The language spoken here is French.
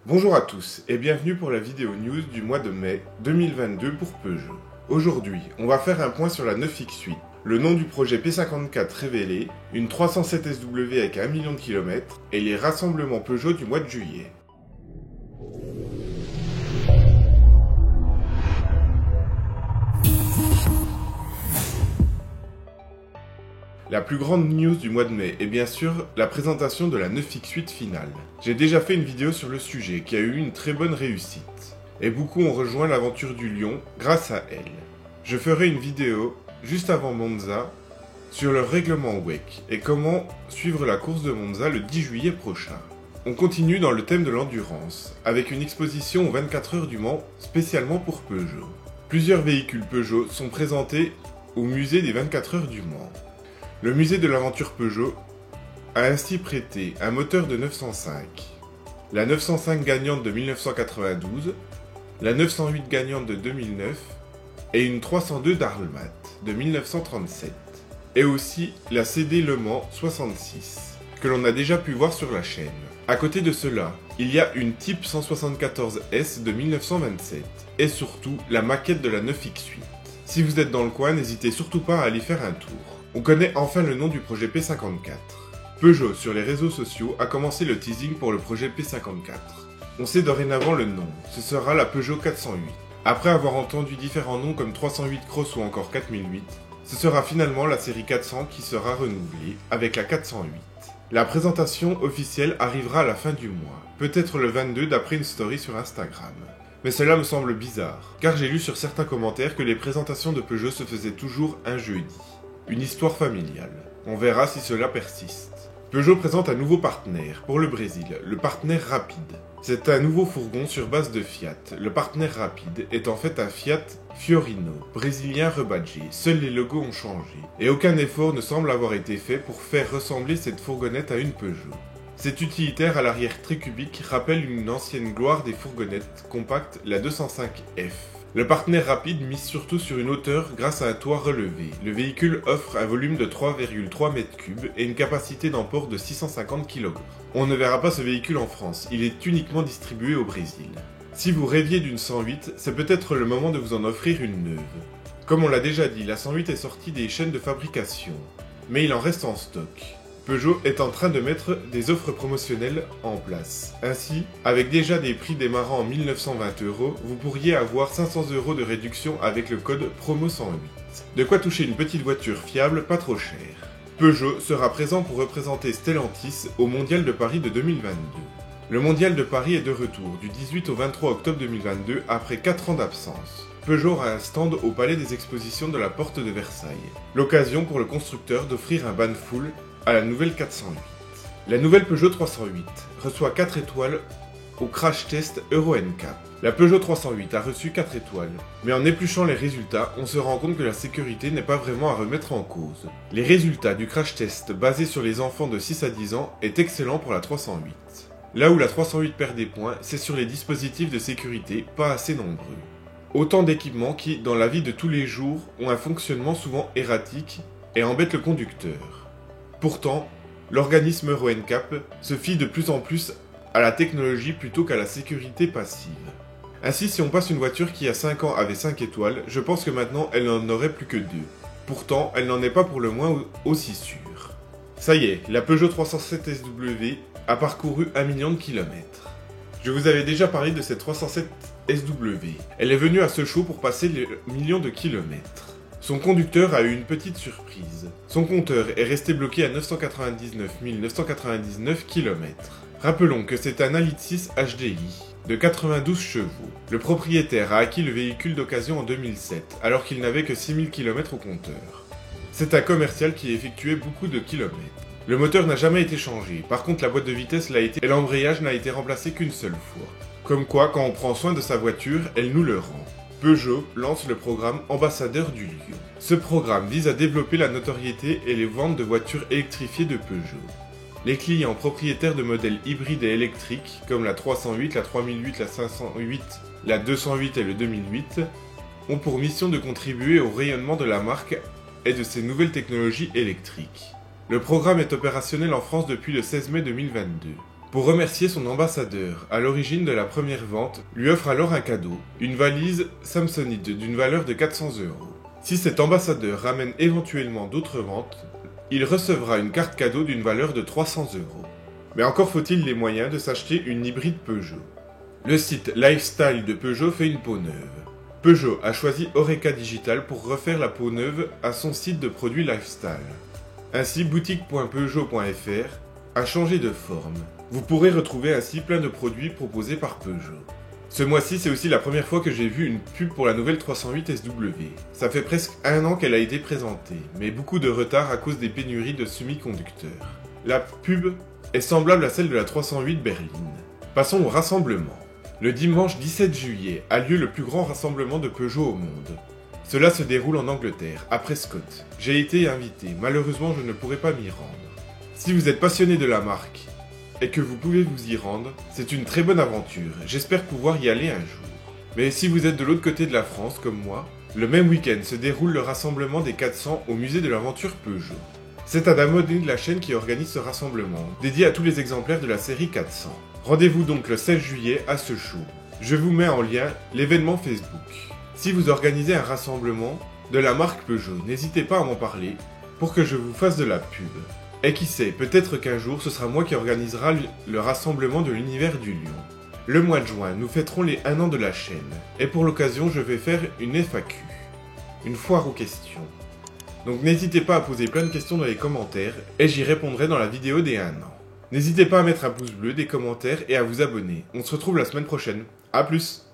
Bonjour à tous et bienvenue pour la vidéo news du mois de mai 2022 pour Peugeot. Aujourd'hui, on va faire un point sur la 9X8, le nom du projet P54 révélé, une 307 SW avec 1 million de kilomètres et les rassemblements Peugeot du mois de juillet. La plus grande news du mois de mai est bien sûr la présentation de la 9X8 finale. J'ai déjà fait une vidéo sur le sujet qui a eu une très bonne réussite. Et beaucoup ont rejoint l'aventure du Lion grâce à elle. Je ferai une vidéo juste avant Monza sur le règlement WEC et comment suivre la course de Monza le 10 juillet prochain. On continue dans le thème de l'endurance avec une exposition aux 24 heures du Mans spécialement pour Peugeot. Plusieurs véhicules Peugeot sont présentés au musée des 24 heures du Mans. Le musée de l'aventure Peugeot a ainsi prêté un moteur de 905, la 905 gagnante de 1992, la 908 gagnante de 2009 et une 302 d'Arlmat de 1937, et aussi la CD Le Mans 66, que l'on a déjà pu voir sur la chaîne. À côté de cela, il y a une Type 174S de 1927, et surtout la maquette de la 9X8. Si vous êtes dans le coin, n'hésitez surtout pas à aller faire un tour. On connaît enfin le nom du projet P54. Peugeot, sur les réseaux sociaux, a commencé le teasing pour le projet P54. On sait dorénavant le nom, ce sera la Peugeot 408. Après avoir entendu différents noms comme 308 Cross ou encore 4008, ce sera finalement la série 400 qui sera renouvelée avec la 408. La présentation officielle arrivera à la fin du mois, peut-être le 22 d'après une story sur Instagram. Mais cela me semble bizarre, car j'ai lu sur certains commentaires que les présentations de Peugeot se faisaient toujours un jeudi. Une histoire familiale. On verra si cela persiste. Peugeot présente un nouveau partenaire pour le Brésil, le partenaire Rapide. C'est un nouveau fourgon sur base de Fiat. Le partenaire Rapide est en fait un Fiat Fiorino, brésilien rebadgé. Seuls les logos ont changé. Et aucun effort ne semble avoir été fait pour faire ressembler cette fourgonnette à une Peugeot. Cet utilitaire à l'arrière très cubique rappelle une ancienne gloire des fourgonnettes compactes, la 205F. Le partenaire Rapide mise surtout sur une hauteur grâce à un toit relevé. Le véhicule offre un volume de 3,3 m3 et une capacité d'emport de 650 kg. On ne verra pas ce véhicule en France, il est uniquement distribué au Brésil. Si vous rêviez d'une 108, c'est peut-être le moment de vous en offrir une neuve. Comme on l'a déjà dit, la 108 est sortie des chaînes de fabrication, mais il en reste en stock. Peugeot est en train de mettre des offres promotionnelles en place. Ainsi, avec déjà des prix démarrant en 1920 €, vous pourriez avoir 500 € de réduction avec le code PROMO108. De quoi toucher une petite voiture fiable, pas trop chère. Peugeot sera présent pour représenter Stellantis au Mondial de Paris de 2022. Le Mondial de Paris est de retour du 18 au 23 octobre 2022 après 4 ans d'absence. Peugeot aura un stand au Palais des Expositions de la Porte de Versailles. L'occasion pour le constructeur d'offrir un bain de foule à la nouvelle 408. La nouvelle Peugeot 308 reçoit 4 étoiles au crash test Euro NCAP. La Peugeot 308 a reçu 4 étoiles, mais en épluchant les résultats, on se rend compte que la sécurité n'est pas vraiment à remettre en cause. Les résultats du crash test basé sur les enfants de 6 à 10 ans est excellent pour la 308. Là où la 308 perd des points, c'est sur les dispositifs de sécurité pas assez nombreux. Autant d'équipements qui, dans la vie de tous les jours, ont un fonctionnement souvent erratique et embêtent le conducteur. Pourtant, l'organisme Euro NCAP se fie de plus en plus à la technologie plutôt qu'à la sécurité passive. Ainsi, si on passe une voiture qui il y a 5 ans avait 5 étoiles, je pense que maintenant elle n'en aurait plus que 2. Pourtant, elle n'en est pas pour le moins aussi sûre. Ça y est, la Peugeot 307 SW a parcouru 1 million de kilomètres. Je vous avais déjà parlé de cette 307 SW. Elle est venue à ce show pour passer le million de kilomètres. Son conducteur a eu une petite surprise. Son compteur est resté bloqué à 999 999 km. Rappelons que c'est un A8 6 HDI de 92 chevaux. Le propriétaire a acquis le véhicule d'occasion en 2007, alors qu'il n'avait que 6000 km au compteur. C'est un commercial qui effectuait beaucoup de kilomètres. Le moteur n'a jamais été changé, par contre la boîte de vitesse l'a été et l'embrayage n'a été remplacé qu'une seule fois. Comme quoi, quand on prend soin de sa voiture, elle nous le rend. Peugeot lance le programme Ambassadeur du Lion. Ce programme vise à développer la notoriété et les ventes de voitures électrifiées de Peugeot. Les clients propriétaires de modèles hybrides et électriques, comme la 308, la 3008, la 508, la 208 et le 2008, ont pour mission de contribuer au rayonnement de la marque et de ses nouvelles technologies électriques. Le programme est opérationnel en France depuis le 16 mai 2022. Pour remercier son ambassadeur, à l'origine de la première vente, lui offre alors un cadeau, une valise Samsonite d'une valeur de 400 €. Si cet ambassadeur ramène éventuellement d'autres ventes, il recevra une carte cadeau d'une valeur de 300 €. Mais encore faut-il les moyens de s'acheter une hybride Peugeot. Le site Lifestyle de Peugeot fait une peau neuve. Peugeot a choisi Oreca Digital pour refaire la peau neuve à son site de produits lifestyle. Ainsi, boutique.peugeot.fr a changé de forme. Vous pourrez retrouver ainsi plein de produits proposés par Peugeot. Ce mois-ci, c'est aussi la première fois que j'ai vu une pub pour la nouvelle 308 SW. Ça fait presque 1 an qu'elle a été présentée, mais beaucoup de retard à cause des pénuries de semi-conducteurs. La pub est semblable à celle de la 308 berline. Passons au rassemblement. Le dimanche 17 juillet a lieu le plus grand rassemblement de Peugeot au monde. Cela se déroule en Angleterre, à Prescott. J'ai été invité, malheureusement je ne pourrai pas m'y rendre. Si vous êtes passionné de la marque et que vous pouvez vous y rendre, c'est une très bonne aventure, j'espère pouvoir y aller un jour. Mais si vous êtes de l'autre côté de la France comme moi, le même week-end se déroule le rassemblement des 400 au musée de l'aventure Peugeot. C'est Adamodé de la chaîne qui organise ce rassemblement, dédié à tous les exemplaires de la série 400. Rendez-vous donc le 16 juillet à ce show. Je vous mets en lien l'événement Facebook. Si vous organisez un rassemblement de la marque Peugeot, n'hésitez pas à m'en parler pour que je vous fasse de la pub. Et qui sait, peut-être qu'un jour ce sera moi qui organisera le rassemblement de l'univers du lion. Le mois de juin, nous fêterons les 1 an de la chaîne, et pour l'occasion je vais faire une FAQ, une foire aux questions. Donc n'hésitez pas à poser plein de questions dans les commentaires, et j'y répondrai dans la vidéo des 1 an. N'hésitez pas à mettre un pouce bleu, des commentaires et à vous abonner. On se retrouve la semaine prochaine. A plus!